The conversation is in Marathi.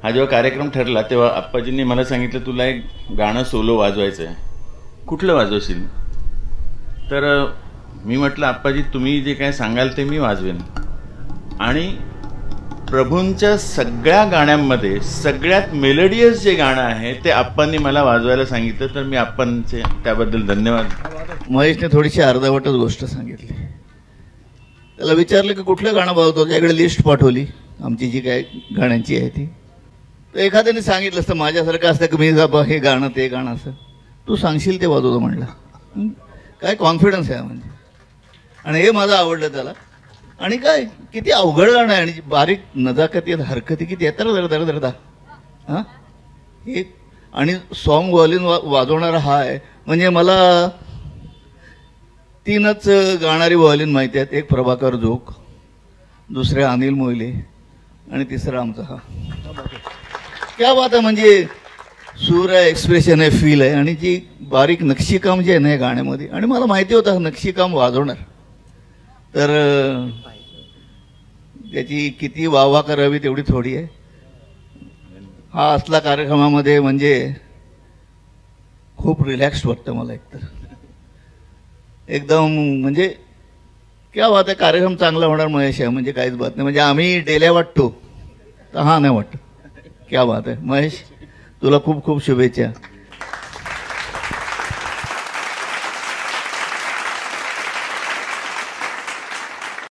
हा जेव्हा कार्यक्रम ठरला तेव्हा आप्पाजींनी मला सांगितलं तुला एक गाणं सोलो वाजवायचं आहे, कुठलं वाजवशील? तर मी म्हटलं आप्पाजी तुम्ही जे काय सांगाल ते मी वाजवेन. आणि प्रभूंच्या सगळ्या गाण्यांमध्ये सगळ्यात मेलोडियस जे गाणं आहे ते आप्पांनी मला वाजवायला सांगितलं, तर मी आप्पांचे त्याबद्दल धन्यवाद. महेशने थोडीशी अर्धवटच गोष्ट सांगितली. त्याला विचारलं की कुठलं गाणं वाजवतो, त्याकडे लिस्ट पाठवली आमची जी काय गाण्यांची आहे ती. तर एखाद्याने सांगितलं असतं माझ्यासारखं असतं की मी हे गाणं ते गाणं असं तू सांगशील ते वाजवतो म्हणलं. काय कॉन्फिडन्स आहे म्हणजे. आणि हे माझं आवडलं त्याला. आणि काय किती अवघड गाणं आहे आणि बारीक नजाकती हरकती किती येतात दर दर हां हे. आणि सॉन्ग व्हॉल्यूम वाजवणारा हा आहे. म्हणजे मला 3च गाणारी व्हॉल्यूम माहिती आहेत. एक प्रभाकर जोग, दुसरे अनिल मोहिले आणि तिसरा आमचा हा. क्या बात आहे. म्हणजे सूर आहे, एक्सप्रेशन आहे, फील आहे. आणि जी बारीक नक्षीकाम जे आहे ना या गाण्यामध्ये, आणि मला माहिती होतं नक्षीकाम वाजवणार, तर त्याची किती वाहवा करावी तेवढी थोडी आहे. हा असला कार्यक्रमामध्ये म्हणजे खूप रिलॅक्स्ड वाटतं मला. एकतर एकदम म्हणजे क्या बात आहे. कार्यक्रम चांगला होणार महेश आहे म्हणजे काहीच बात नाही. म्हणजे आम्ही डेल्या वाटतो तर हा नाही वाटत. क्या बात आहे महेश, तुला खूप खूप शुभेच्छा.